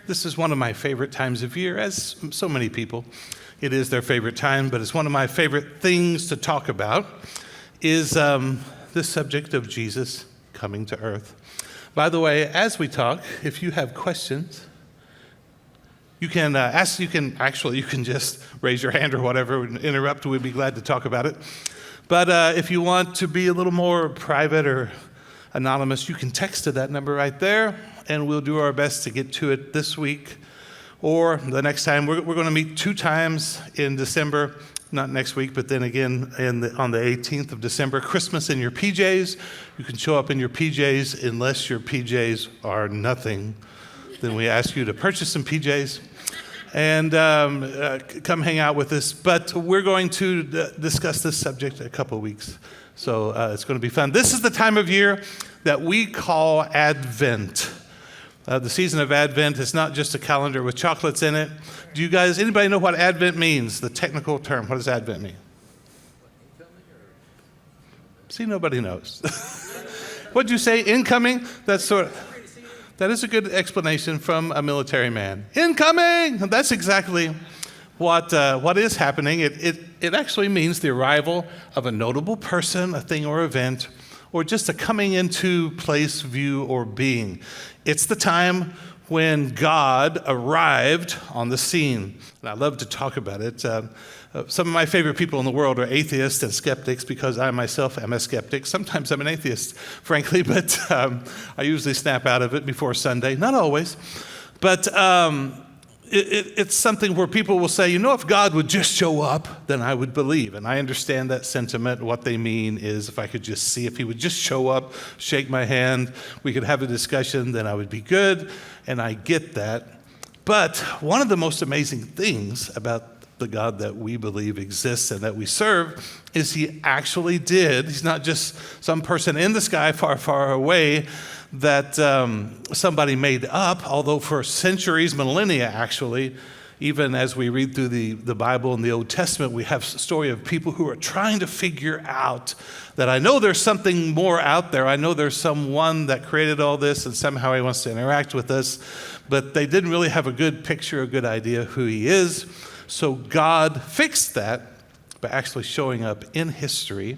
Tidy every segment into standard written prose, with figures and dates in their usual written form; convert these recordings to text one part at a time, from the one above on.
This is one of my favorite times of year, as so many people. It is their favorite time, but it's one of my favorite things to talk about is this subject of Jesus coming to earth. By the way, as we talk, if you have questions, you can just raise your hand or whatever and interrupt. We'd be glad to talk about it. But if you want to be a little more private or anonymous, you can text to that number right there, and we'll do our best to get to it this week or the next time. We're going to meet 2 times in December, not next week, but then again on the 18th of December. Christmas in your PJs. You can show up in your PJs unless your PJs are nothing. Then we ask you to purchase some PJs and come hang out with us. But we're going to discuss this subject in a couple of weeks. So it's going to be fun. This is the time of year that we call Advent. The season of Advent is not just a calendar with chocolates in it. Do you guys, anybody know what Advent means? The technical term. What does Advent mean? See, nobody knows. What'd you say? Incoming? That is a good explanation from a military man. Incoming! That's exactly what is happening. It actually means the arrival of a notable person, a thing or event, or just a coming into place, view, or being. It's the time when God arrived on the scene. And I love to talk about it. Some of my favorite people in the world are atheists and skeptics, because I myself am a skeptic. Sometimes I'm an atheist, frankly, but I usually snap out of it before Sunday. Not always. But it's something where people will say, if God would just show up, then I would believe. And I understand that sentiment. What they mean is, if I could just see, if he would just show up, shake my hand, we could have a discussion, then I would be good. And I get that. But one of the most amazing things about the God that we believe exists and that we serve is he actually did. He's not just some person in the sky far, far away that somebody made up, although for centuries, millennia actually, even as we read through the Bible and the Old Testament, we have a story of people who are trying to figure out that I know there's something more out there. I know there's someone that created all this and somehow he wants to interact with us, but they didn't really have a good picture, a good idea who he is. So God fixed that by actually showing up in history.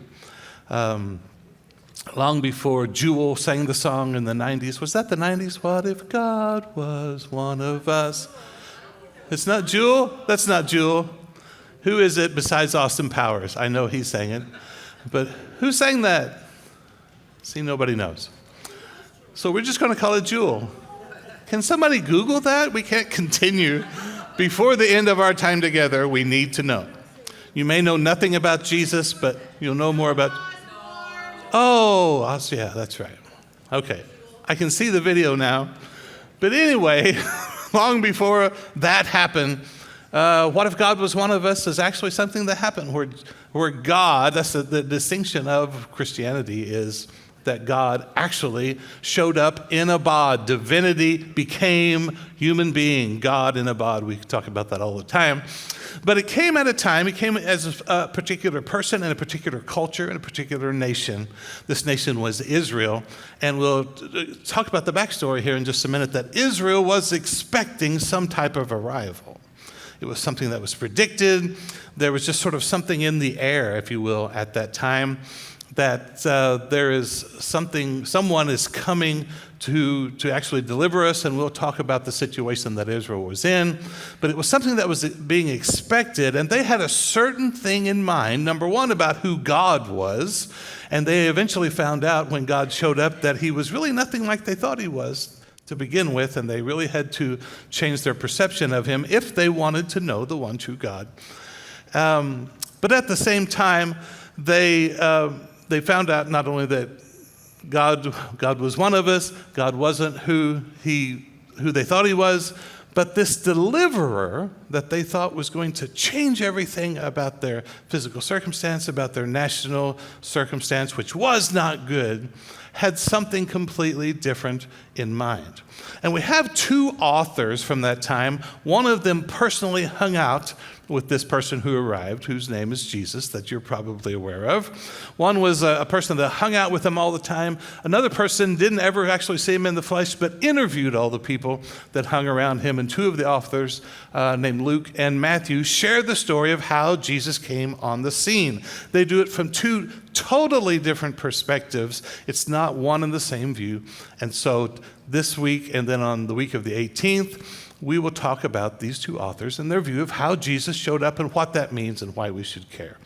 Long before Jewel sang the song in the 90s. Was that the 90s? What if God was one of us? It's not Jewel? That's not Jewel. Who is it besides Austin Powers? I know he sang it. But who sang that? See, nobody knows. So we're just going to call it Jewel. Can somebody Google that? We can't continue. Before the end of our time together, we need to know. You may know nothing about Jesus, but you'll know more about... Oh, yeah, that's right. Okay, I can see the video now. But anyway, long before that happened, what if God was one of us is actually something that happened where God, that's the distinction of Christianity, is that God actually showed up in a bod. Divinity became human being, God in a bod. We talk about that all the time. But it came at a time, it came as a particular person in a particular culture in a particular nation. This nation was Israel. And we'll talk about the backstory here in just a minute, that Israel was expecting some type of arrival. It was something that was predicted. There was just sort of something in the air, if you will, at that time, that there is someone is coming to actually deliver us, and we'll talk about the situation that Israel was in. But it was something that was being expected, and they had a certain thing in mind, number one, about who God was, and they eventually found out when God showed up that he was really nothing like they thought he was to begin with, and they really had to change their perception of him if they wanted to know the one true God. But at the same time, they found out not only that God was one of us, God wasn't who they thought he was, but this deliverer that they thought was going to change everything about their physical circumstance, about their national circumstance, which was not good, had something completely different in mind. And we have two authors from that time. One of them personally hung out with this person who arrived, whose name is Jesus, that you're probably aware of. One was a person that hung out with him all the time. Another person didn't ever actually see him in the flesh, but interviewed all the people that hung around him. And two of the authors, named Luke and Matthew, share the story of how Jesus came on the scene. They do it from two totally different perspectives. It's not one and the same view. And so this week, and then on the week of the 18th, we will talk about these two authors and their view of how Jesus showed up and what that means and why we should care.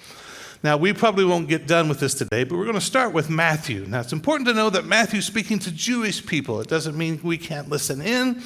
Now, we probably won't get done with this today, but we're going to start with Matthew. Now, it's important to know that Matthew's speaking to Jewish people. It doesn't mean we can't listen in,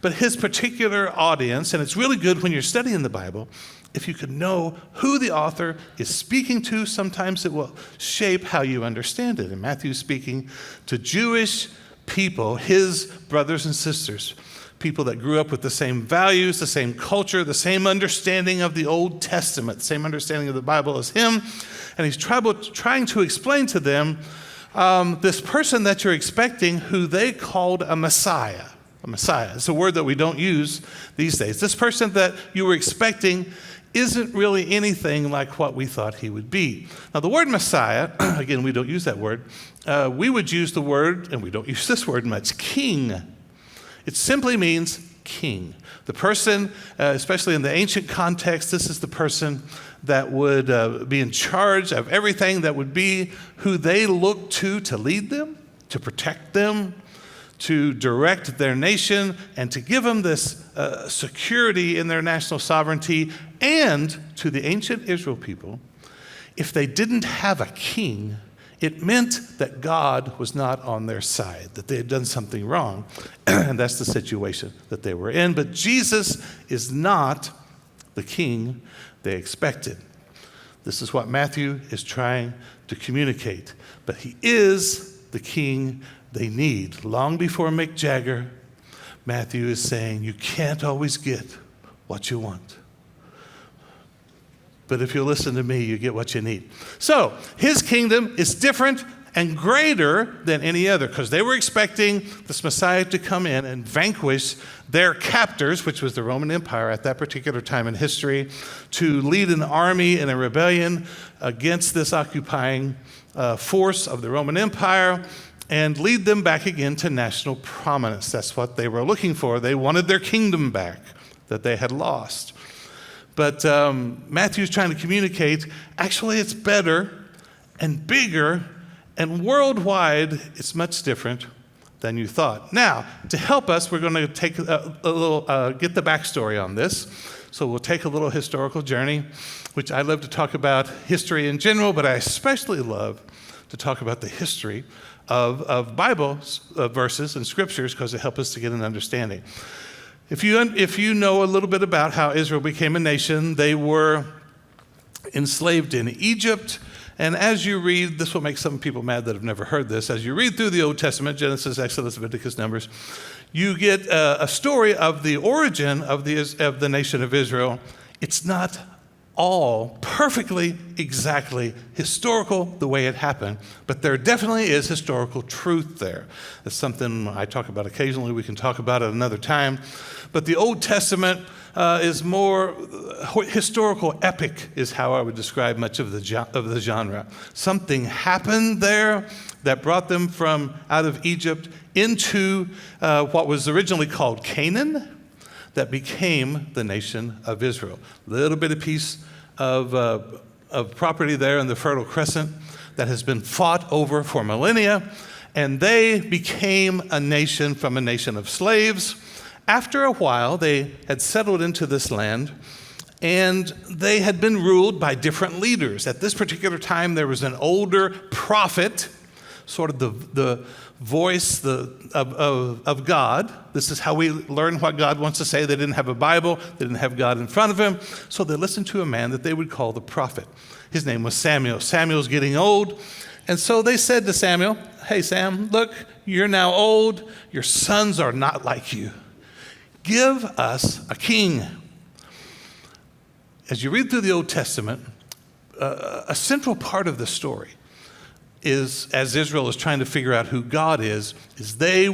but his particular audience, and it's really good when you're studying the Bible, if you can know who the author is speaking to, sometimes it will shape how you understand it. And Matthew's speaking to Jewish people, his brothers and sisters, people that grew up with the same values, the same culture, the same understanding of the Old Testament, the same understanding of the Bible as him. And he's trying to explain to them this person that you're expecting who they called a Messiah. A Messiah. It's a word that we don't use these days. This person that you were expecting isn't really anything like what we thought he would be. Now, the word Messiah, again, we don't use that word. We would use the word, and we don't use this word much, king. It simply means king. The person, especially in the ancient context, this is the person that would be in charge of everything, that would be who they look to lead them, to protect them, to direct their nation, and to give them this security in their national sovereignty. And to the ancient Israel people, if they didn't have a king, it meant that God was not on their side, that they had done something wrong. And that's the situation that they were in. But Jesus is not the king they expected. This is what Matthew is trying to communicate. But he is the king they need. Long before Mick Jagger, Matthew is saying, you can't always get what you want. But if you listen to me, you get what you need. So his kingdom is different and greater than any other, because they were expecting this Messiah to come in and vanquish their captors, which was the Roman Empire at that particular time in history, to lead an army in a rebellion against this occupying force of the Roman Empire and lead them back again to national prominence. That's what they were looking for. They wanted their kingdom back that they had lost. But Matthew's trying to communicate, actually it's better and bigger, and worldwide it's much different than you thought. Now, to help us, we're going to take a little, get the backstory on this. So we'll take a little historical journey, which I love to talk about history in general, but I especially love to talk about the history of Bible verses and scriptures, because it helps us to get an understanding. If you know a little bit about how Israel became a nation, they were enslaved in Egypt. And as you read, this will make some people mad that have never heard this, as you read through the Old Testament, Genesis, Exodus, Leviticus, Numbers, you get a story of the origin of the nation of Israel. It's not all perfectly, exactly historical the way it happened, but there definitely is historical truth there. It's something I talk about occasionally. We can talk about it another time. But the Old Testament is more historical epic, is how I would describe much of the genre. Something happened there that brought them from out of Egypt into what was originally called Canaan, that became the nation of Israel. Little bit of piece of property there in the Fertile Crescent that has been fought over for millennia, and they became a nation from a nation of slaves. After a while, they had settled into this land, and they had been ruled by different leaders. At this particular time, there was an older prophet, sort of the voice of God. This is how we learn what God wants to say. They didn't have a Bible. They didn't have God in front of them. So they listened to a man that they would call the prophet. His name was Samuel. Samuel's getting old. And so they said to Samuel, hey, Sam, look, you're now old. Your sons are not like you. Give us a king. As you read through the Old Testament, a central part of the story is, as Israel is trying to figure out who God is they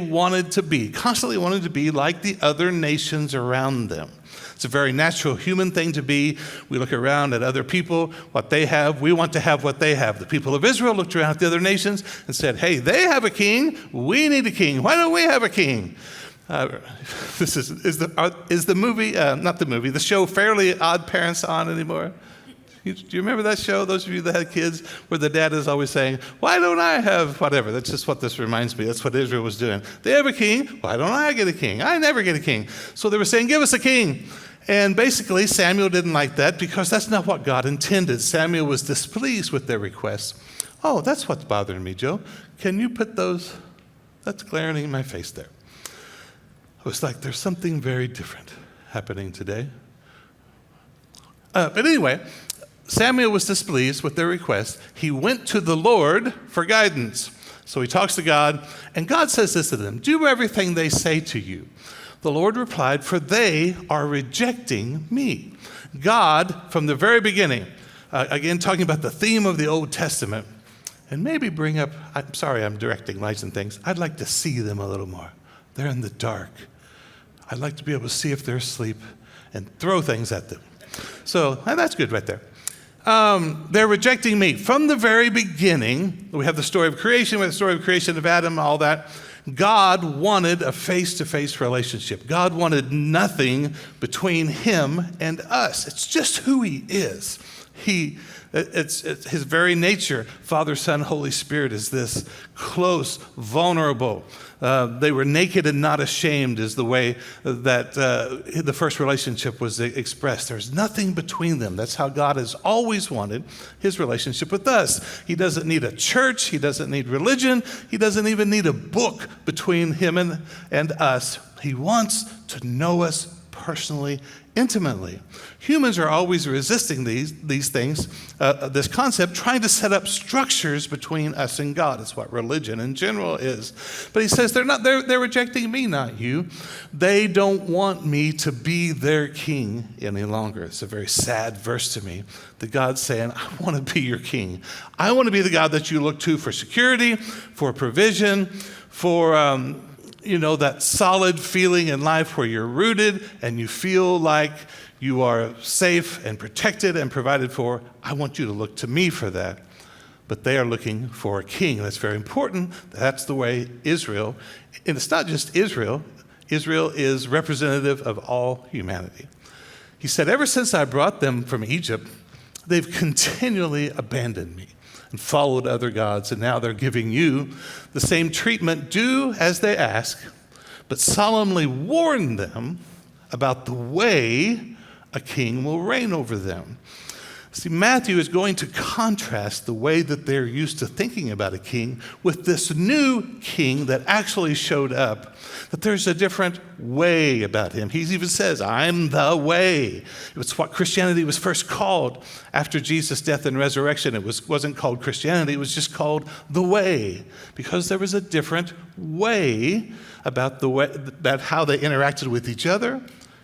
constantly wanted to be like the other nations around them. It's a very natural human thing to be. We look around at other people, what they have. We want to have what they have. The people of Israel looked around at the other nations and said, hey, they have a king. We need a king. Why don't we have a king? This is the movie, not the movie, the show Fairly Odd Parents on anymore? Do you remember that show, those of you that had kids, where the dad is always saying, why don't I have whatever? That's just what this reminds me. That's what Israel was doing. They have a king. Why don't I get a king? I never get a king. So they were saying, give us a king. And basically, Samuel didn't like that because that's not what God intended. Samuel was displeased with their requests. Oh, that's what's bothering me, Joe. Can you put that's glaring in my face there. I was like, there's something very different happening today. But anyway, Samuel was displeased with their request. He went to the Lord for guidance. So he talks to God, and God says this to them, do everything they say to you. The Lord replied, for they are rejecting me. God, from the very beginning, again, talking about the theme of the Old Testament, and maybe bring up, I'm sorry I'm directing lights and things, I'd like to see them a little more. They're in the dark. I'd like to be able to see if they're asleep and throw things at them. So that's good right there. They're rejecting me. From the very beginning, we have the story of creation, we have the story of creation of Adam, all that. God wanted a face-to-face relationship. God wanted nothing between him and us. It's just who he is. It's his very nature. Father, Son, Holy Spirit is this close, vulnerable. They were naked and not ashamed is the way that the first relationship was expressed. There's nothing between them. That's how God has always wanted his relationship with us. He doesn't need a church. He doesn't need religion. He doesn't even need a book between him and us. He wants to know us personally, intimately. Humans are always resisting these things, this concept, trying to set up structures between us and God. It's what religion in general is. But he says they're rejecting me, not you. They don't want me to be their king any longer. It's a very sad verse to me that God's saying, I want to be your king. I want to be the God that you look to for security, for provision, for that solid feeling in life where you're rooted and you feel like you are safe and protected and provided for. I want you to look to me for that. But they are looking for a king. That's very important. That's the way Israel, and it's not just Israel. Israel is representative of all humanity. He said, ever since I brought them from Egypt, they've continually abandoned me and followed other gods, and now they're giving you the same treatment. Do as they ask, but solemnly warn them about the way a king will reign over them. See, Matthew is going to contrast the way that they're used to thinking about a king with this new king that actually showed up, that there's a different way about him. He even says, I'm the way. It's what Christianity was first called after Jesus' death and resurrection. It wasn't called Christianity, it was just called the way, because there was a different way about how they interacted with each other,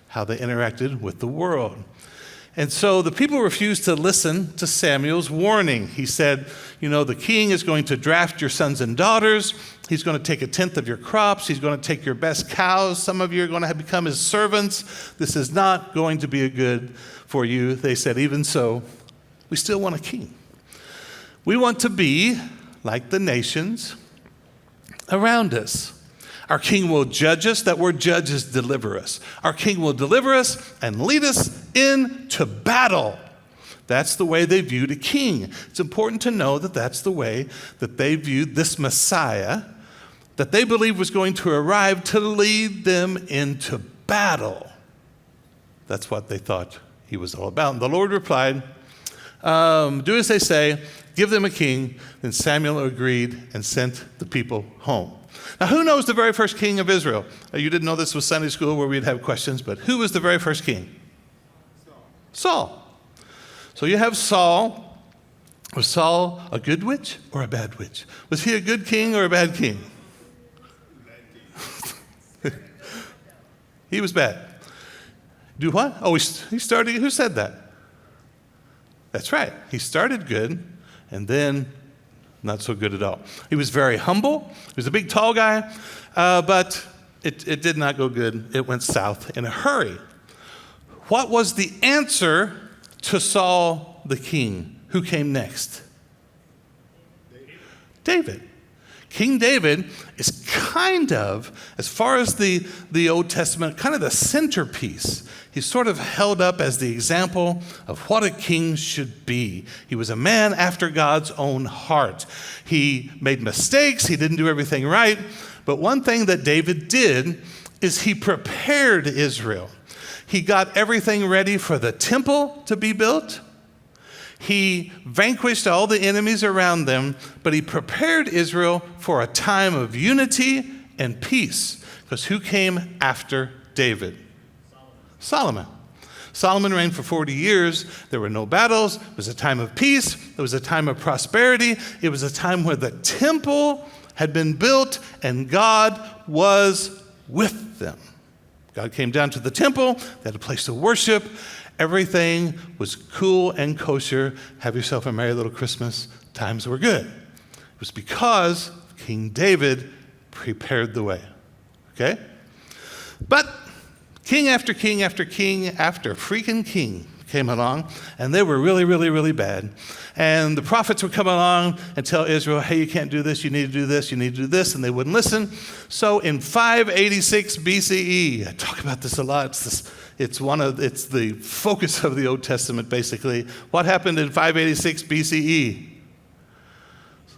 how they interacted with the world. And so the people refused to listen to Samuel's warning. He said, the king is going to draft your sons and daughters. He's going to take 1/10 of your crops. He's going to take your best cows. Some of you are going to become his servants. This is not going to be good for you. They said, even so, we still want a king. We want to be like the nations around us. Our king will judge us. That word judge is deliver us. Our king will deliver us and lead us into battle. That's the way they viewed a king. It's important to know that that's the way that they viewed this Messiah, that they believed was going to arrive to lead them into battle. That's what they thought he was all about. And the Lord replied, do as they say, give them a king. Then Samuel agreed and sent the people home. Now, who knows the very first king of Israel? You didn't know this was Sunday school where we'd have questions, but who was the very first king? Saul. So you have Saul. Was Saul a good witch or a bad witch? Was he a good king or a bad king? He was bad. Do what? Oh, he started, who said that? That's right. He started good, and then Not so good at all. He was very humble. He was a big, tall guy, but it did not go good. It went south in a hurry. What was the answer to Saul the king? Who came next? David. King David is kind of, as far as the Old Testament, kind of the centerpiece. He's sort of held up as the example of what a king should be. He was a man after God's own heart. He made mistakes. He didn't do everything right. But one thing that David did is he prepared Israel. He got everything ready for the temple to be built. He vanquished all the enemies around them, but he prepared Israel for a time of unity and peace. Because who came after David? Solomon. Solomon reigned for 40 years. There were no battles. It was a time of peace. It was a time of prosperity. It was a time where the temple had been built and God was with them. God came down to the temple. They had a place to worship. Everything was cool and kosher. Have yourself a merry little Christmas. Times were good. It was because King David prepared the way. Okay? But king after king after king after freaking king came along, and they were really, really, really bad. And the prophets would come along and tell Israel, hey, you can't do this, you need to do this, you need to do this, and they wouldn't listen. So in 586 BCE, I talk about this a lot, it's the focus of the Old Testament, basically. What happened in 586 BCE?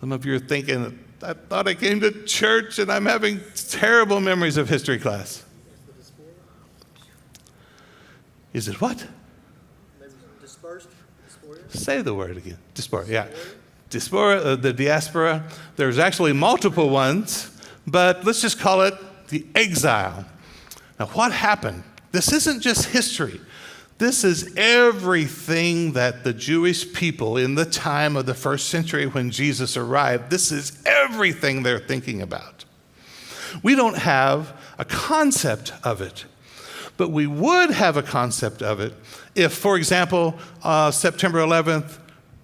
Some of you are thinking, I thought I came to church and I'm having terrible memories of history class. Is it what? Dispersed? Say the word again. Diaspora, yeah. Diaspora, the diaspora. There's actually multiple ones, but let's just call it the exile. Now, what happened? This isn't just history. This is everything that the Jewish people in the time of the first century when Jesus arrived, this is everything they're thinking about. We don't have a concept of it, but we would have a concept of it if, for example, September 11th,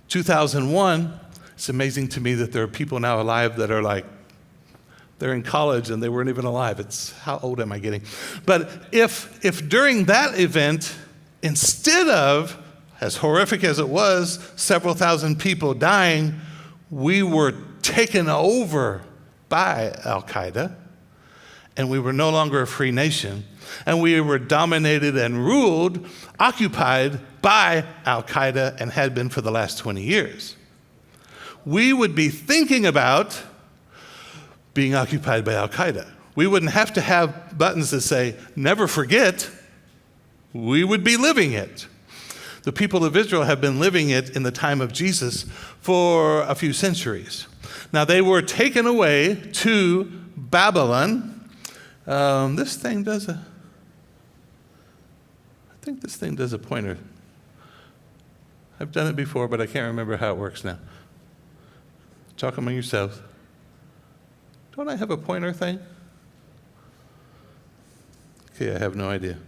2001, it's amazing to me that there are people now alive that are like, they're in college and they weren't even alive. It's, how old am I getting? But if during that event, instead of, as horrific as it was, several thousand people dying, we were taken over by Al-Qaeda, and we were no longer a free nation, and we were dominated and ruled, occupied by Al-Qaeda, and had been for the last 20 years. We would be thinking about being occupied by Al-Qaeda. We wouldn't have to have buttons that say, never forget. We would be living it. The people of Israel have been living it in the time of Jesus for a few centuries. Now, they were taken away to Babylon. This thing does a pointer. I've done it before, but I can't remember how it works now. Talk among yourselves. Don't I have a pointer thing? Okay, I have no idea.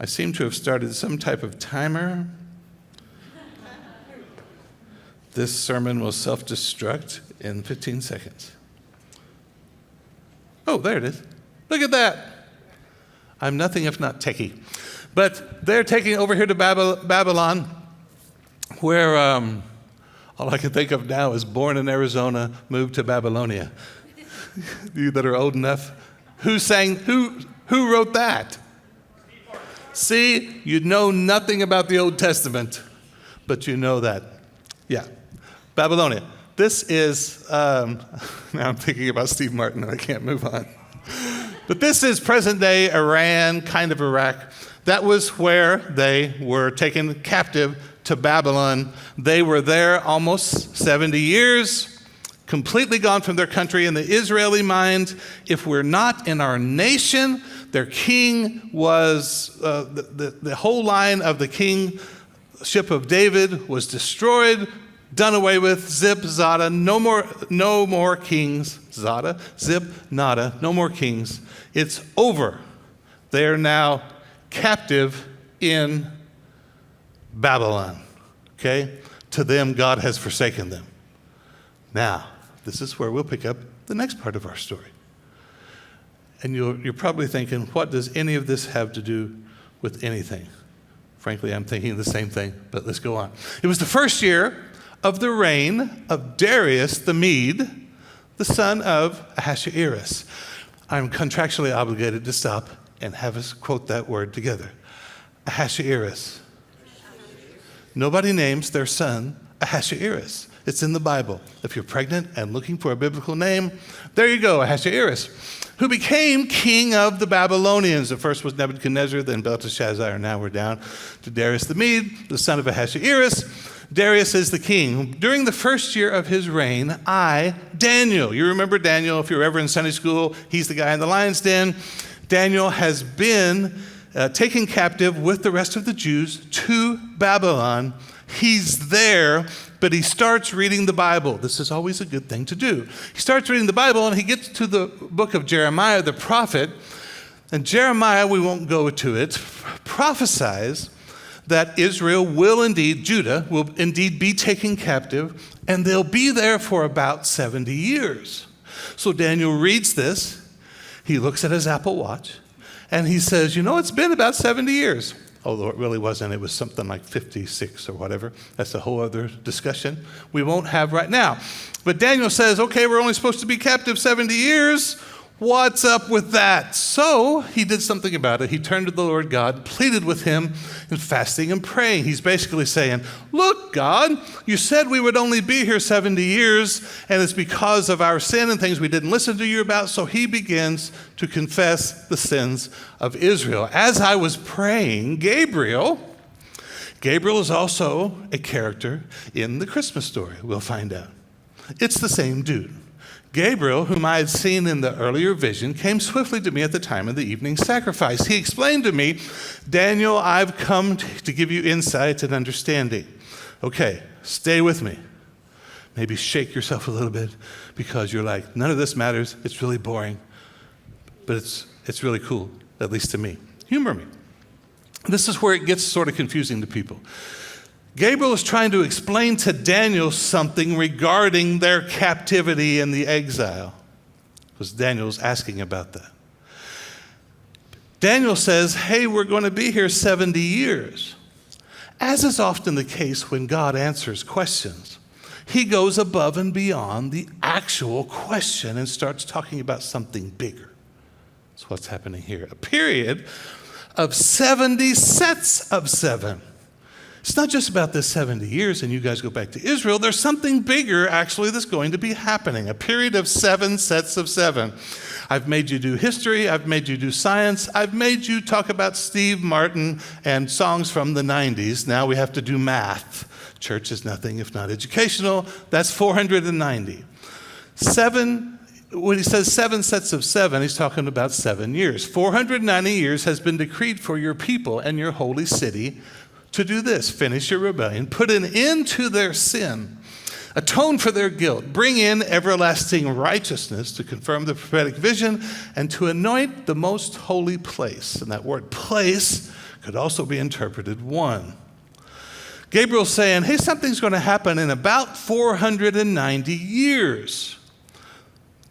I seem to have started some type of timer. This sermon will self-destruct in 15 seconds. Oh, there it is. Look at that. I'm nothing if not techie. But they're taking over here to Babylon, where all I can think of now is born in Arizona, moved to Babylonia. You that are old enough. Who wrote that? See, you know nothing about the Old Testament, but you know that. Yeah, Babylonia. This is, now I'm thinking about Steve Martin and I can't move on. But this is present day Iran, kind of Iraq. That was where they were taken captive to Babylon. They were there almost 70 years. Completely gone from their country. In the Israeli mind, if we're not in our nation, their king was, the whole line of the kingship of David was destroyed, done away with, zip, zada, no more kings, zada, zip, nada, no more kings. It's over. They are now captive in Babylon, okay? To them, God has forsaken them. Now, This is where we'll pick up the next part of our story. And you're probably thinking, what does any of this have to do with anything? Frankly, I'm thinking the same thing, but let's go on. It was the first year of the reign of Darius the Mede, the son of Ahasuerus. I'm contractually obligated to stop and have us quote that word together. Ahasuerus. Nobody names their son Ahasuerus. It's in the Bible. If you're pregnant and looking for a biblical name, there you go, Ahasuerus, who became king of the Babylonians. The first was Nebuchadnezzar, then Belteshazzar, and now we're down to Darius the Mede, the son of Ahasuerus. Darius is the king. During the first year of his reign, Daniel, you remember Daniel if you were ever in Sunday school, he's the guy in the lion's den. Daniel has been taken captive with the rest of the Jews to Babylon. He's there, but he starts reading the Bible. This is always a good thing to do. He starts reading the Bible, and he gets to the book of Jeremiah, the prophet. And Jeremiah, we won't go to it, prophesies that Israel will indeed, Judah will indeed be taken captive, and they'll be there for about 70 years. So Daniel reads this. He looks at his Apple Watch, and he says, it's been about 70 years. Although it really wasn't. It was something like 56 or whatever. That's a whole other discussion we won't have right now. But Daniel says, okay, we're only supposed to be captive 70 years. What's up with that? So he did something about it. He turned to the Lord God, pleaded with him in fasting and praying. He's basically saying, look, God, you said we would only be here 70 years, and it's because of our sin and things we didn't listen to you about. So he begins to confess the sins of Israel. As I was praying, Gabriel is also a character in the Christmas story. We'll find out. It's the same dude. Gabriel, whom I had seen in the earlier vision, came swiftly to me at the time of the evening sacrifice. He explained to me, Daniel, I've come to give you insight and understanding. Okay, stay with me. Maybe shake yourself a little bit because you're like, none of this matters. It's really boring, but it's really cool, at least to me. Humor me. This is where it gets sort of confusing to people. Gabriel is trying to explain to Daniel something regarding their captivity and the exile, because Daniel's asking about that. Daniel says, hey, we're going to be here 70 years. As is often the case when God answers questions, he goes above and beyond the actual question and starts talking about something bigger. That's what's happening here. A period of 70 sets of 7. It's not just about this 70 years and you guys go back to Israel. There's something bigger actually that's going to be happening. A period of 7 sets of 7. I've made you do history. I've made you do science. I've made you talk about Steve Martin and songs from the 90s. Now we have to do math. Church is nothing if not educational. That's 490. When he says 7 sets of 7, he's talking about 7 years. 490 years has been decreed for your people and your holy city to do this: finish your rebellion, put an end to their sin, atone for their guilt, bring in everlasting righteousness to confirm the prophetic vision, and to anoint the most holy place. And that word place could also be interpreted one. Gabriel's saying, hey, something's going to happen in about 490 years.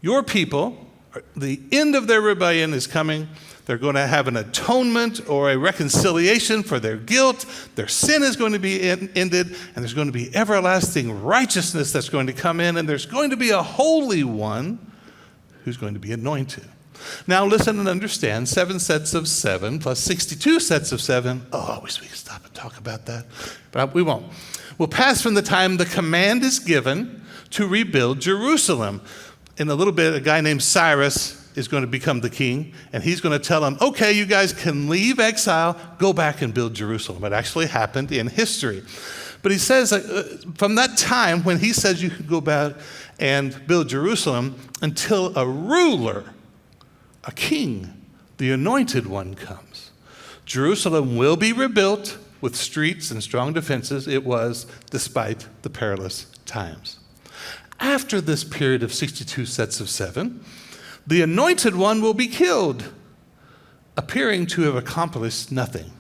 Your people, the end of their rebellion is coming. They're going to have an atonement or a reconciliation for their guilt. Their sin is going to be ended, and there's going to be everlasting righteousness that's going to come in, and there's going to be a holy one who's going to be anointed. Now listen and understand, 7 sets of 7 plus 62 sets of 7. Oh, I wish we could stop and talk about that, but we won't. We'll pass from the time the command is given to rebuild Jerusalem. In a little bit, a guy named Cyrus is going to become the king, and he's going to tell them, okay, you guys can leave exile, go back and build Jerusalem. It actually happened in history. But he says from that time when he says you can go back and build Jerusalem until a ruler, a king, the anointed one comes, Jerusalem will be rebuilt with streets and strong defenses. It was despite the perilous times. After this period of 62 sets of 7, the anointed one will be killed, appearing to have accomplished nothing.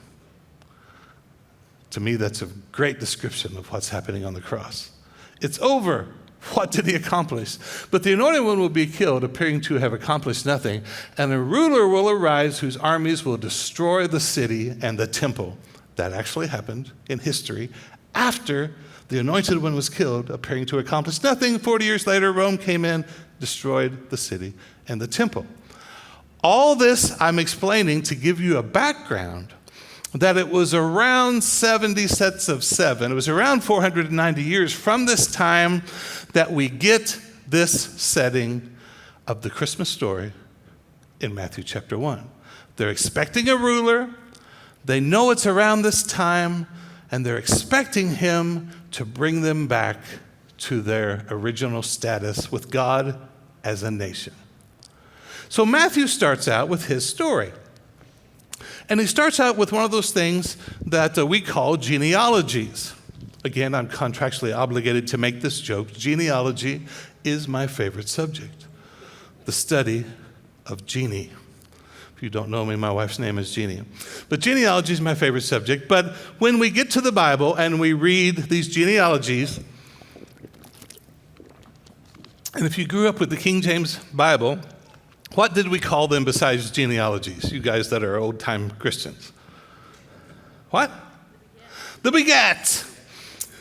To me, that's a great description of what's happening on the cross. It's over. What did he accomplish? But the anointed one will be killed, appearing to have accomplished nothing, and a ruler will arise whose armies will destroy the city and the temple. That actually happened in history after the anointed one was killed, appearing to accomplish nothing. 40 years later, Rome came in, destroyed the city and the temple. All this I'm explaining to give you a background that it was around 70 sets of 7. It was around 490 years from this time that we get this setting of the Christmas story in Matthew chapter 1. They're expecting a ruler. They know it's around this time, and they're expecting him to bring them back to their original status with God as a nation. So Matthew starts out with his story. And he starts out with one of those things that we call genealogies. Again, I'm contractually obligated to make this joke. Genealogy is my favorite subject, the study of Jeannie. If you don't know me, my wife's name is Jeannie. But genealogy is my favorite subject. But when we get to the Bible and we read these genealogies, and if you grew up with the King James Bible, what did we call them besides genealogies, you guys that are old-time Christians? What? The begats.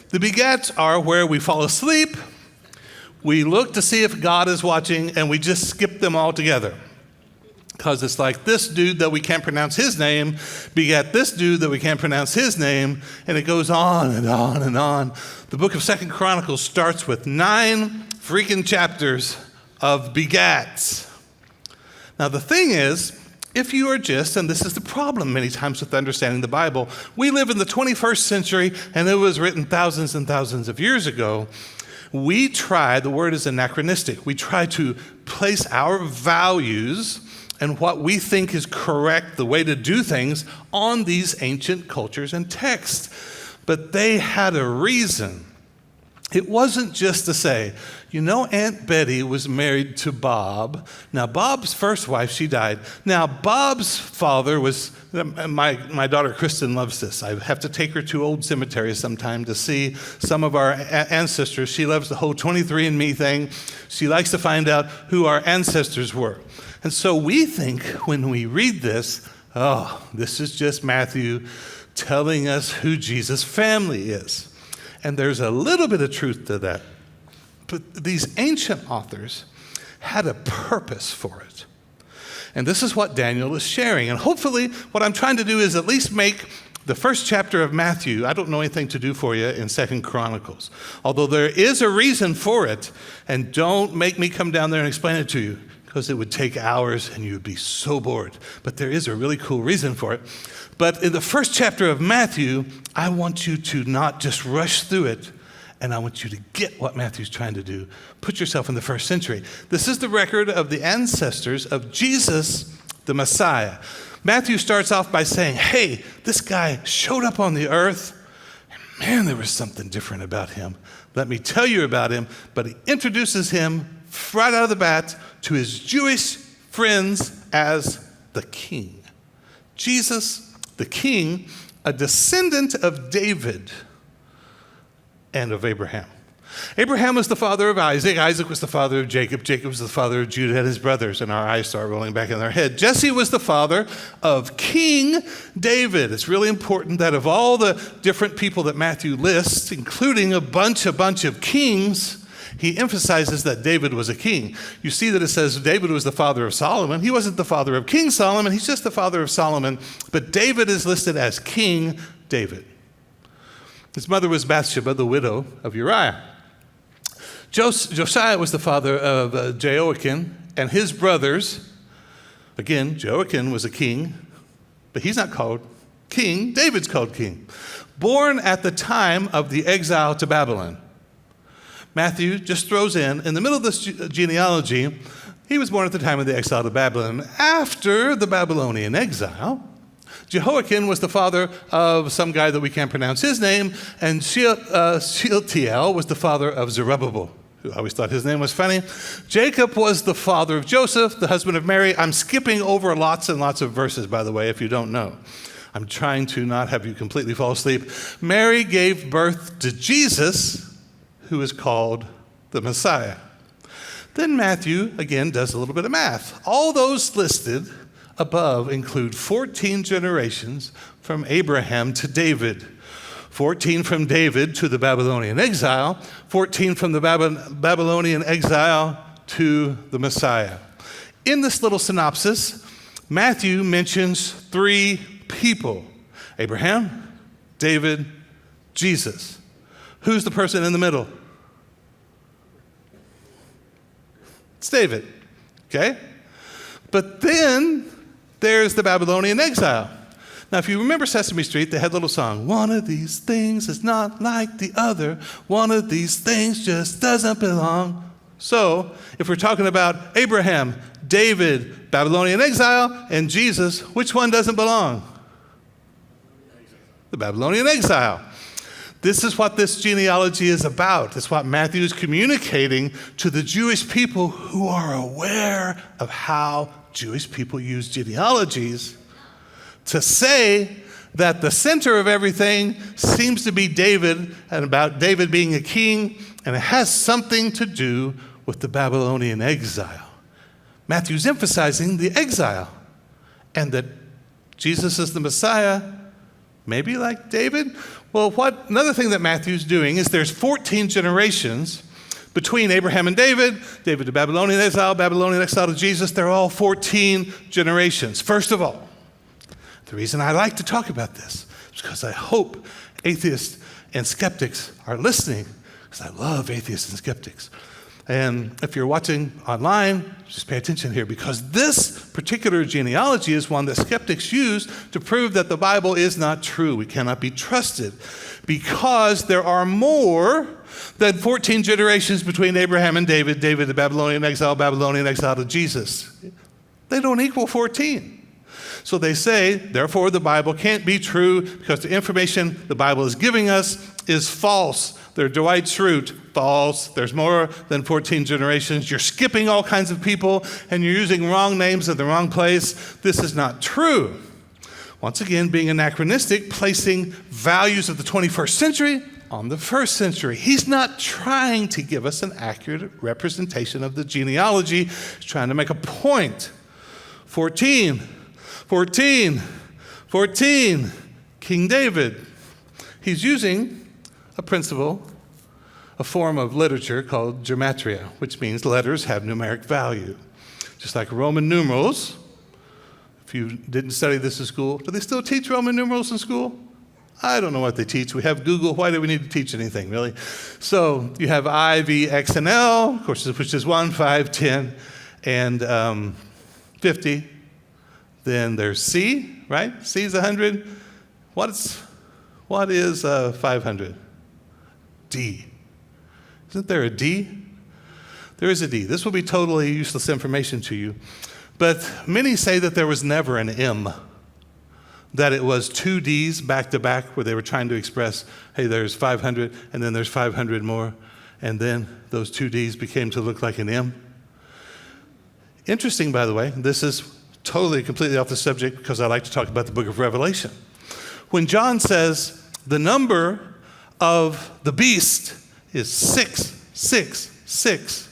The begats are where we fall asleep, we look to see if God is watching, and we just skip them all together. Because it's like this dude that we can't pronounce his name begat this dude that we can't pronounce his name, and it goes on and on and on. The book of 2 Chronicles starts with 9 freaking chapters of begats. Now, the thing is, if you are just, and this is the problem many times with understanding the Bible, we live in the 21st century, and it was written thousands and thousands of years ago. We try, the word is anachronistic, we try to place our values and what we think is correct, the way to do things, on these ancient cultures and texts. But they had a reason. It wasn't just to say, you know, Aunt Betty was married to Bob. Now, Bob's first wife, she died. Now, Bob's father was, my daughter Kristen loves this. I have to take her to old cemeteries sometime to see some of our ancestors. She loves the whole 23andMe thing. She likes to find out who our ancestors were. And so we think when we read this, oh, this is just Matthew telling us who Jesus' family is. And there's a little bit of truth to that. But these ancient authors had a purpose for it. And this is what Daniel is sharing. And hopefully what I'm trying to do is at least make the first chapter of Matthew, I don't know anything to do for you in 2 Chronicles. Although there is a reason for it, and don't make me come down there and explain it to you, because it would take hours and you would be so bored. But there is a really cool reason for it. But in the first chapter of Matthew, I want you to not just rush through it, and I want you to get what Matthew's trying to do. Put yourself in the first century. This is the record of the ancestors of Jesus, the Messiah. Matthew starts off by saying, hey, this guy showed up on the earth, and man, there was something different about him. Let me tell you about him. But he introduces him right out of the bat to his Jewish friends as the king. Jesus, the king, a descendant of David and of Abraham. Abraham was the father of Isaac. Isaac was the father of Jacob. Jacob was the father of Judah and his brothers. And our eyes start rolling back in our head. Jesse was the father of King David. It's really important that of all the different people that Matthew lists, including a bunch of kings, he emphasizes that David was a king. You see that it says David was the father of Solomon. He wasn't the father of King Solomon. He's just the father of Solomon. But David is listed as King David. His mother was Bathsheba, the widow of Uriah. Josiah was the father of Jehoiakim and his brothers. Again, Jehoiakim was a king, but he's not called king. David's called king. Born at the time of the exile to Babylon. Matthew just throws in the middle of this genealogy, he was born at the time of the exile to Babylon. After the Babylonian exile, Jehoiakim was the father of some guy that we can't pronounce his name, and Shealtiel was the father of Zerubbabel, who I always thought his name was funny. Jacob was the father of Joseph, the husband of Mary. I'm skipping over lots and lots of verses, by the way, if you don't know. I'm trying to not have you completely fall asleep. Mary gave birth to Jesus, who is called the Messiah. Then Matthew, again, does a little bit of math. All those listed above include 14 generations from Abraham to David, 14 from David to the Babylonian exile, 14 from the Babylonian exile to the Messiah. In this little synopsis, Matthew mentions 3 people: Abraham, David, Jesus. Who's the person in the middle? It's David, okay? But then there's the Babylonian exile. Now, if you remember Sesame Street, they had a little song, "One of these things is not like the other. One of these things just doesn't belong." So, if we're talking about Abraham, David, Babylonian exile, and Jesus, which one doesn't belong? The Babylonian exile. This is what this genealogy is about. It's what Matthew is communicating to the Jewish people who are aware of how Jewish people use genealogies to say that the center of everything seems to be David and about David being a king, and it has something to do with the Babylonian exile. Matthew's emphasizing the exile and that Jesus is the Messiah, maybe like David. Well, another thing that Matthew's doing is there's 14 generations between Abraham and David, David to Babylonian exile to Jesus. They're all 14 generations. First of all, the reason I like to talk about this is because I hope atheists and skeptics are listening, because I love atheists and skeptics. And if you're watching online, just pay attention here, because this particular genealogy is one that skeptics use to prove that the Bible is not true. We cannot be trusted because there are more than 14 generations between Abraham and David, David to Babylonian exile to Jesus. They don't equal 14. So they say, therefore, the Bible can't be true because the information the Bible is giving us is false. They're Dwight Schrute, false. There's more than 14 generations. You're skipping all kinds of people, and you're using wrong names in the wrong place. This is not true. Once again, being anachronistic, placing values of the 21st century on the first century. He's not trying to give us an accurate representation of the genealogy. He's trying to make a point. 14, King David. He's using a principle, a form of literature called gematria, which means letters have numeric value. Just like Roman numerals. If you didn't study this in school, do they still teach Roman numerals in school? I don't know what they teach. We have Google. Why do we need to teach anything, really? So you have I, V, X, and L, of course, which is 1, 5, 10, and 50. Then there's C, right? C is 100. What is 500? D. Isn't there a D? There is a D. This will be totally useless information to you. But many say that there was never an M, that it was 2 Ds back to back where they were trying to express, hey, there's 500, and then there's 500 more, and then those 2 Ds became to look like an M. Interesting, by the way, this is totally, completely off the subject because I like to talk about the book of Revelation. When John says the number of the beast is 666,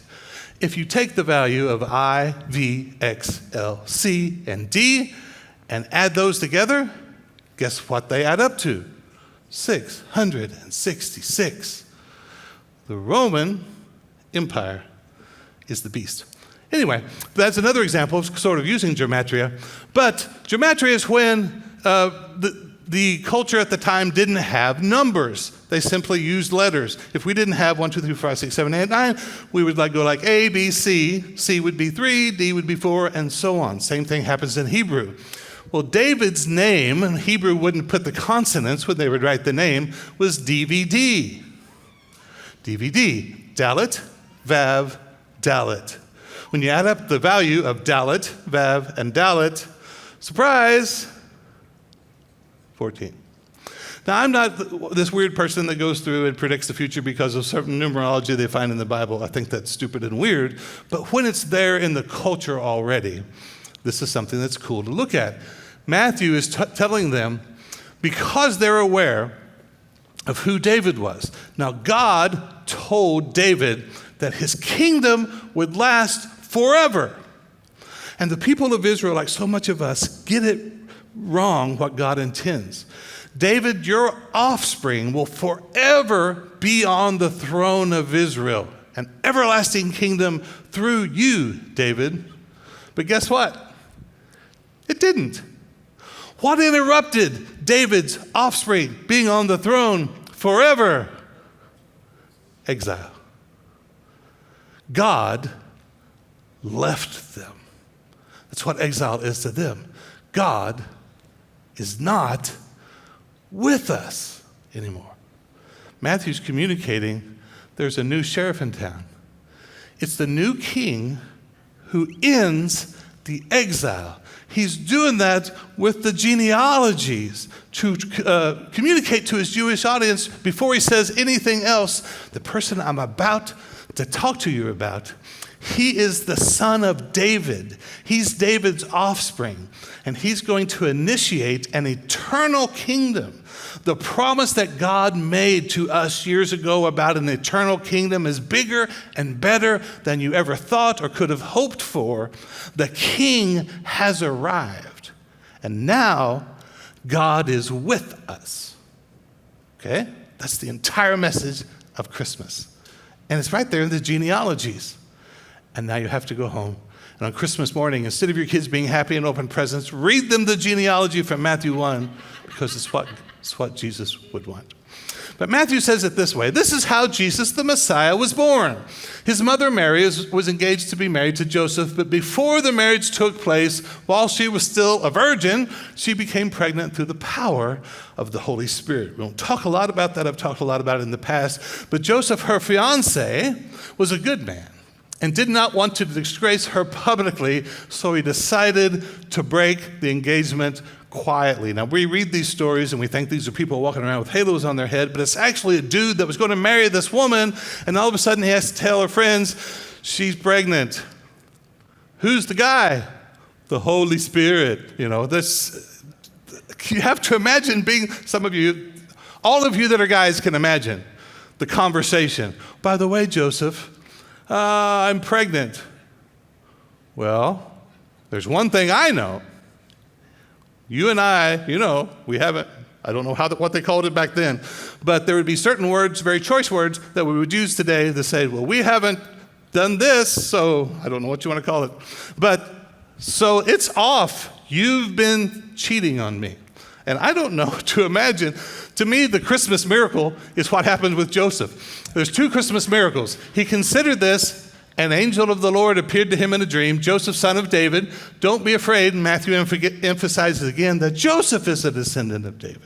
if you take the value of I, V, X, L, C, and D and add those together, guess what they add up to? 666. The Roman Empire is the beast. Anyway, that's another example of sort of using gematria. But gematria is when the culture at the time didn't have numbers. They simply used letters. If we didn't have 1, 2, 3, 4, 5, 6, 7, 8, 9, we would go like A, B, C. C would be 3, D would be 4, and so on. Same thing happens in Hebrew. Well, David's name, in Hebrew wouldn't put the consonants when they would write the name, was DVD. DVD, Dalet, Vav, Dalet. When you add up the value of Dalet, Vav, and Dalet, surprise, 14. Now, I'm not this weird person that goes through and predicts the future because of certain numerology they find in the Bible. I think that's stupid and weird. But when it's there in the culture already, this is something that's cool to look at. Matthew is telling them, because they're aware of who David was. Now, God told David that his kingdom would last forever. And the people of Israel, like so much of us, get it wrong what God intends. David, your offspring will forever be on the throne of Israel, an everlasting kingdom through you, David. But guess what? It didn't. What interrupted David's offspring being on the throne forever? Exile. God left them. That's what exile is to them. God is not with us anymore. Matthew's communicating there's a new sheriff in town. It's the new king who ends the exile. He's doing that with the genealogies to communicate to his Jewish audience before he says anything else. The person I'm about to talk to you about, he is the son of David. He's David's offspring, and he's going to initiate an eternal kingdom. The promise that God made to us years ago about an eternal kingdom is bigger and better than you ever thought or could have hoped for. The king has arrived, and now God is with us. Okay? That's the entire message of Christmas. And it's right there in the genealogies. And now you have to go home. And on Christmas morning, instead of your kids being happy and open presents, read them the genealogy from Matthew 1, because it's what Jesus would want. But Matthew says it this way. This is how Jesus the Messiah was born. His mother Mary was engaged to be married to Joseph, but before the marriage took place, while she was still a virgin, she became pregnant through the power of the Holy Spirit. We don't talk a lot about that. I've talked a lot about it in the past. But Joseph, her fiance, was a good man and did not want to disgrace her publicly, so he decided to break the engagement quietly. Now, we read these stories and we think these are people walking around with halos on their head, but it's actually a dude that was going to marry this woman, and all of a sudden he has to tell her friends, she's pregnant. Who's the guy? The Holy Spirit. You know, this, you have to imagine being, some of you, all of you that are guys can imagine the conversation. By the way, Joseph, I'm pregnant. Well, there's one thing I know. You and I, we haven't, I don't know what they called it back then, but there would be certain words, very choice words, that we would use today to say, well, we haven't done this, so I don't know what you want to call it. But, so it's off. You've been cheating on me. And I don't know to imagine. To me, the Christmas miracle is what happened with Joseph. There's two Christmas miracles. He considered this. An angel of the Lord appeared to him in a dream. Joseph, son of David. Don't be afraid. And Matthew emphasizes again that Joseph is a descendant of David.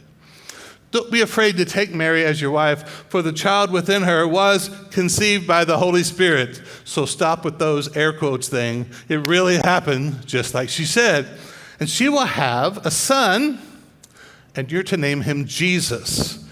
Don't be afraid to take Mary as your wife, for the child within her was conceived by the Holy Spirit. So stop with those air quotes thing. It really happened just like she said. And she will have a son, and you're to name him Jesus.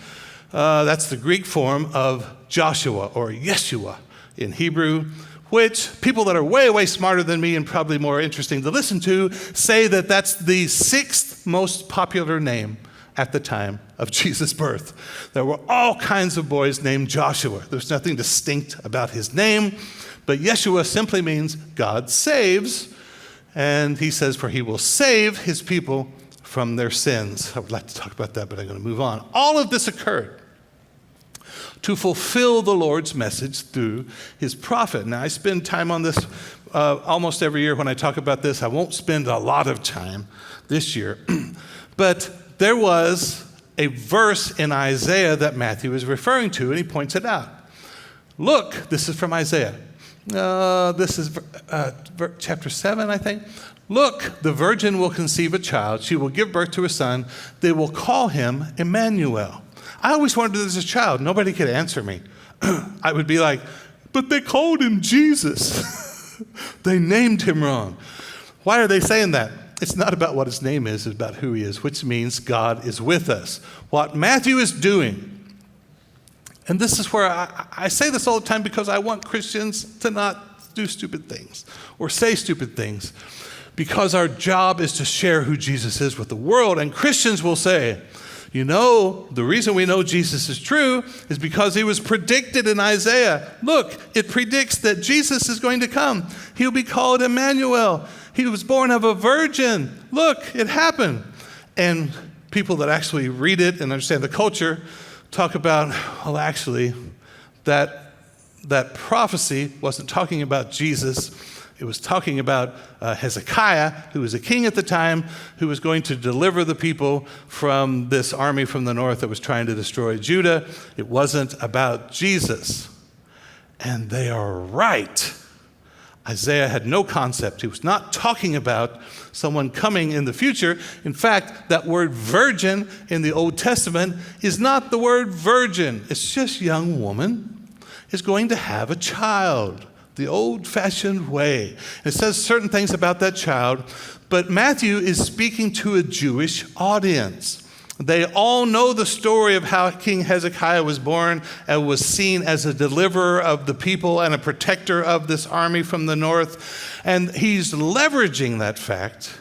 That's the Greek form of Joshua or Yeshua in Hebrew, which people that are way, way smarter than me and probably more interesting to listen to say that that's the sixth most popular name at the time of Jesus' birth. There were all kinds of boys named Joshua. There's nothing distinct about his name, but Yeshua simply means God saves, and he says, for he will save his people from their sins. I would like to talk about that, but I'm going to move on. All of this occurred to fulfill the Lord's message through his prophet. Now, I spend time on this almost every year when I talk about this. I won't spend a lot of time this year. But there was a verse in Isaiah that Matthew is referring to, and he points it out. Look, this is from Isaiah. This is chapter 7, I think. Look, the virgin will conceive a child. She will give birth to a son. They will call him Emmanuel. I always wondered as a child, nobody could answer me. I would be like, but they called him Jesus. They named him wrong. Why are they saying that? It's not about what his name is, it's about who he is, which means God is with us. What Matthew is doing, and this is where I say this all the time because I want Christians to not do stupid things or say stupid things, because our job is to share who Jesus is with the world. And Christians will say, You know, the reason we know Jesus is true is because he was predicted in Isaiah. Look, it predicts that Jesus is going to come. He'll be called Emmanuel. He was born of a virgin. Look, it happened. And people that actually read it and understand the culture talk about, well, actually, that prophecy wasn't talking about Jesus. It was talking about Hezekiah, who was a king at the time, who was going to deliver the people from this army from the north that was trying to destroy Judah. It wasn't about Jesus. And they are right. Isaiah had no concept. He was not talking about someone coming in the future. In fact, that word virgin in the Old Testament is not the word virgin. It's just young woman is going to have a child. The old-fashioned way. It says certain things about that child, but Matthew is speaking to a Jewish audience. They all know the story of how King Hezekiah was born and was seen as a deliverer of the people and a protector of this army from the north. And he's leveraging that fact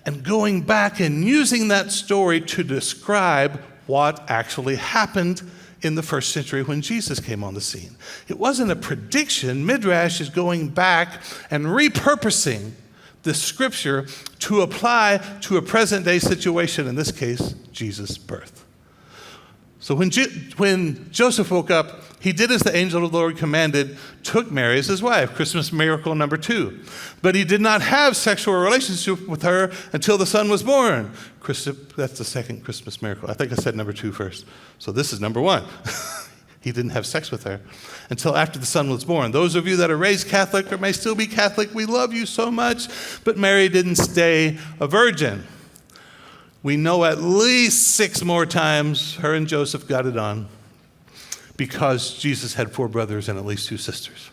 and going back and using that story to describe what actually happened in the first century when Jesus came on the scene. It wasn't a prediction. Midrash is going back and repurposing the scripture to apply to a present-day situation, in this case, Jesus' birth. So when Joseph woke up, he did as the angel of the Lord commanded, took Mary as his wife, Christmas miracle number 2. But he did not have sexual relationship with her until the son was born. That's the second Christmas miracle. I think I said number 2 first. So this is number 1. He didn't have sex with her until after the son was born. Those of you that are raised Catholic or may still be Catholic, we love you so much. But Mary didn't stay a virgin. We know at least 6 more times her and Joseph got it on because Jesus had 4 brothers and at least 2 sisters.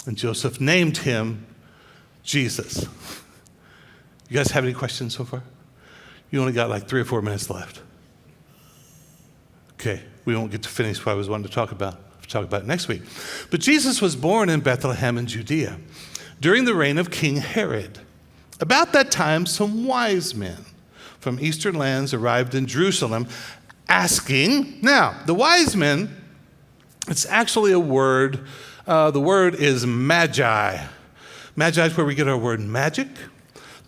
And Joseph named him Jesus. You guys have any questions so far? You only got like 3 or 4 minutes left. Okay, we won't get to finish what I was wanting to talk about. I'll talk about it next week. But Jesus was born in Bethlehem in Judea during the reign of King Herod. About that time, some wise men from eastern lands arrived in Jerusalem asking, now, the wise men, it's actually a word. The word is magi. Magi is where we get our word magic.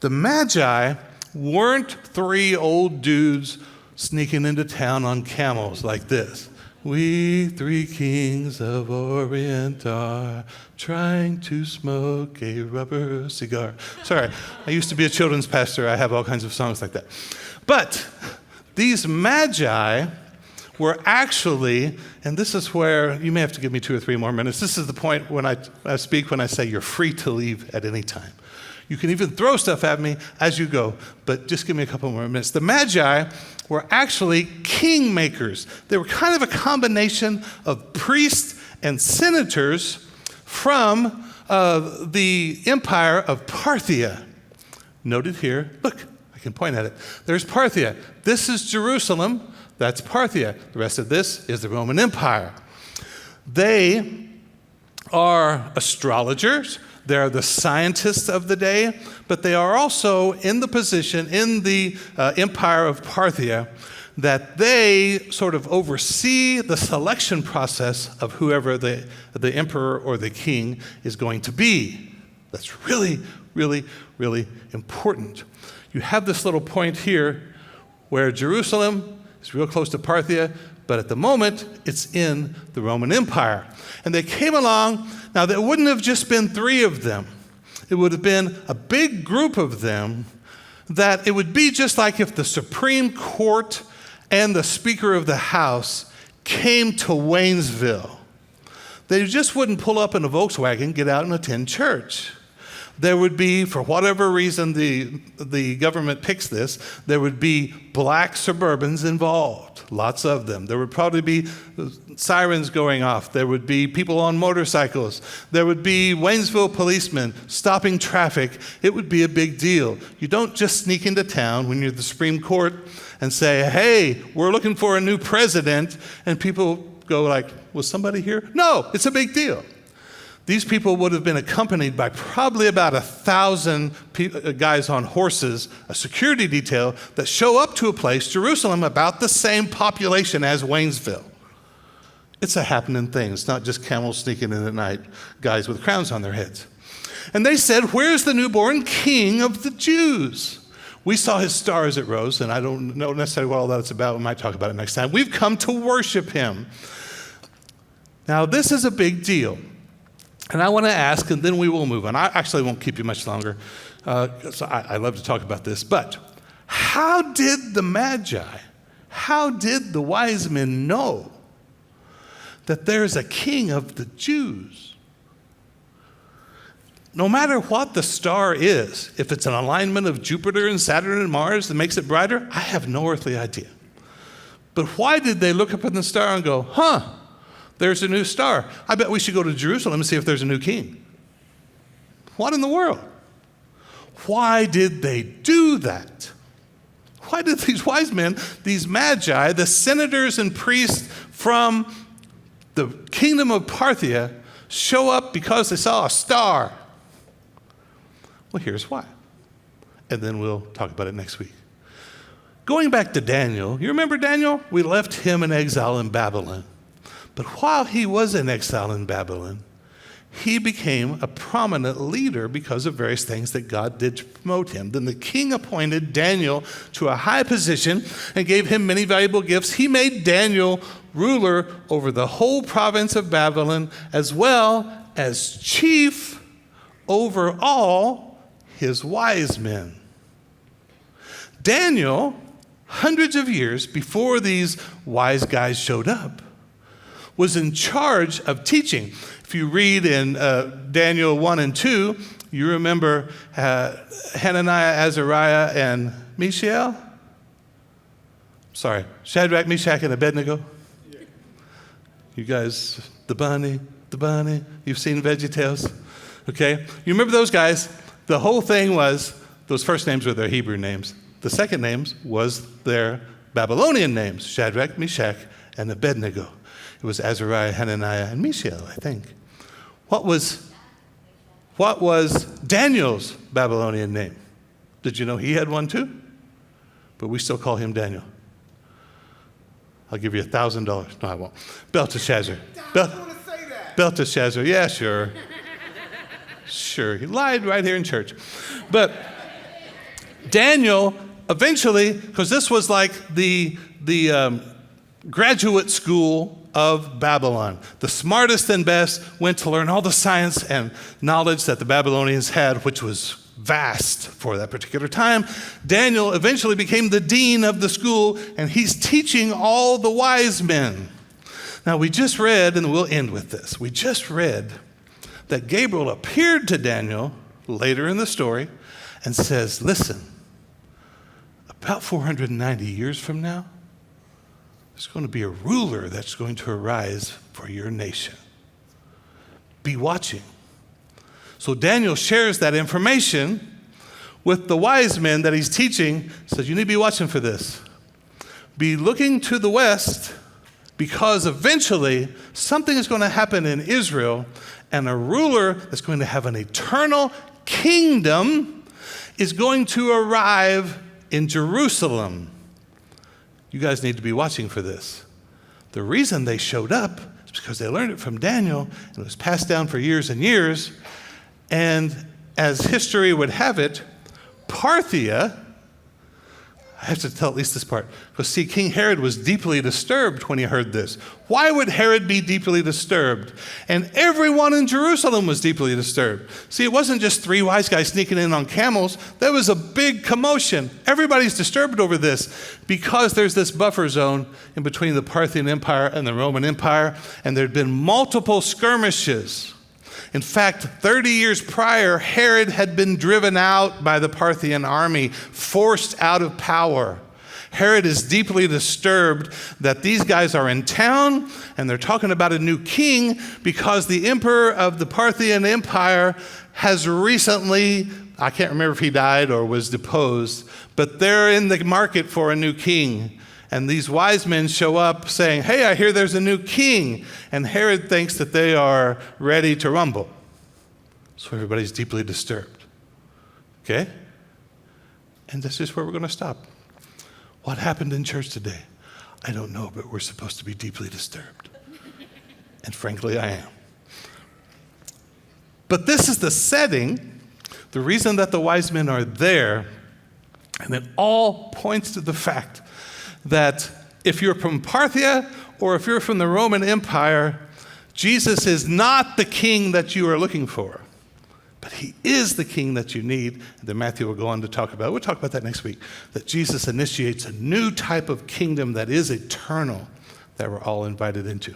The magi weren't 3 old dudes sneaking into town on camels like this. We 3 kings of Orient are trying to smoke a rubber cigar. Sorry, I used to be a children's pastor. I have all kinds of songs like that. But these magi were actually, and this is where you may have to give me 2 or 3 more minutes. This is the point when I speak when I say you're free to leave at any time. You can even throw stuff at me as you go, but just give me a couple more minutes. The Magi were actually kingmakers. They were kind of a combination of priests and senators from the empire of Parthia. Noted here, look, I can point at it. There's Parthia. This is Jerusalem. That's Parthia. The rest of this is the Roman Empire. They are astrologers. They're the scientists of the day, but they are also in the position in the empire of Parthia that they sort of oversee the selection process of whoever the emperor or the king is going to be. That's really, really, really important. You have this little point here where Jerusalem is real close to Parthia, but at the moment, it's in the Roman Empire. And they came along. Now, there wouldn't have just been 3 of them. It would have been a big group of them that it would be just like if the Supreme Court and the Speaker of the House came to Waynesville. They just wouldn't pull up in a Volkswagen, get out and attend church. There would be, for whatever reason the government picks this, there would be black Suburbans involved, lots of them. There would probably be sirens going off. There would be people on motorcycles. There would be Waynesville policemen stopping traffic. It would be a big deal. You don't just sneak into town when you're the Supreme Court and say, hey, we're looking for a new president, and people go like, was somebody here? No, it's a big deal. These people would have been accompanied by probably about 1,000 guys on horses, a security detail that show up to a place, Jerusalem, about the same population as Waynesville. It's a happening thing. It's not just camels sneaking in at night, guys with crowns on their heads. And they said, "Where's the newborn king of the Jews? We saw his star as it rose," and I don't know necessarily what all that's about. We might talk about it next time. "We've come to worship him." Now, this is a big deal. And I want to ask, and then we will move on. I actually won't keep you much longer. So I love to talk about this. But how did the Magi, how did the wise men know that there's a king of the Jews? No matter what the star is, if it's an alignment of Jupiter and Saturn and Mars that makes it brighter, I have no earthly idea. But why did they look up at the star and go, there's a new star. I bet we should go to Jerusalem and see if there's a new king. What in the world? Why did they do that? Why did these wise men, these magi, the senators and priests from the kingdom of Parthia, show up because they saw a star? Well, here's why. And then we'll talk about it next week. Going back to Daniel, you remember Daniel? We left him in exile in Babylon. But while he was in exile in Babylon, he became a prominent leader because of various things that God did to promote him. Then the king appointed Daniel to a high position and gave him many valuable gifts. He made Daniel ruler over the whole province of Babylon, as well as chief over all his wise men. Daniel, hundreds of years before these wise guys showed up, was in charge of teaching. If you read in Daniel 1 and 2, you remember Hananiah, Azariah, and Mishael? Shadrach, Meshach, and Abednego. Yeah. You guys, the bunny, you've seen VeggieTales? Okay, you remember those guys? The whole thing was, those first names were their Hebrew names. The second names was their Babylonian names, Shadrach, Meshach, and Abednego. It was Azariah, Hananiah, and Mishael, I think. What was Daniel's Babylonian name? Did you know he had one too? But we still call him Daniel. I'll give you $1,000. No, I won't. Belteshazzar. Belteshazzar. Yeah, sure. Sure. He lied right here in church. But Daniel eventually, because this was like the graduate school of Babylon. The smartest and best went to learn all the science and knowledge that the Babylonians had, which was vast for that particular time. Daniel eventually became the dean of the school, and he's teaching all the wise men. Now, we just read, and we'll end with this, we just read that Gabriel appeared to Daniel later in the story and says, listen, about 490 years from now, there's going to be a ruler that's going to arise for your nation. Be watching. So Daniel shares that information with the wise men that he's teaching, says, you need to be watching for this. Be looking to the west, because eventually something is going to happen in Israel, and a ruler that's going to have an eternal kingdom is going to arrive in Jerusalem. You guys need to be watching for this. The reason they showed up is because they learned it from Daniel, and it was passed down for years and years. And as history would have it, Parthia, I have to tell at least this part, because see, King Herod was deeply disturbed when he heard this. Why would Herod be deeply disturbed? And everyone in Jerusalem was deeply disturbed. See, it wasn't just three wise guys sneaking in on camels. There was a big commotion. Everybody's disturbed over this because there's this buffer zone in between the Parthian Empire and the Roman Empire, and there'd been multiple skirmishes. In fact, 30 years prior, Herod had been driven out by the Parthian army, forced out of power. Herod is deeply disturbed that these guys are in town and they're talking about a new king because the emperor of the Parthian Empire has recently, I can't remember if he died or was deposed, but they're in the market for a new king. And these wise men show up saying, hey, I hear there's a new king. And Herod thinks that they are ready to rumble. So everybody's deeply disturbed. Okay? And that's just where we're going to stop. What happened in church today? I don't know, but we're supposed to be deeply disturbed. And frankly, I am. But this is the setting, the reason that the wise men are there, and it all points to the fact that if you're from Parthia or if you're from the Roman Empire, Jesus is not the king that you are looking for. But he is the king that you need. And then Matthew will go on to talk about, we'll talk about that next week, that Jesus initiates a new type of kingdom that is eternal, that we're all invited into.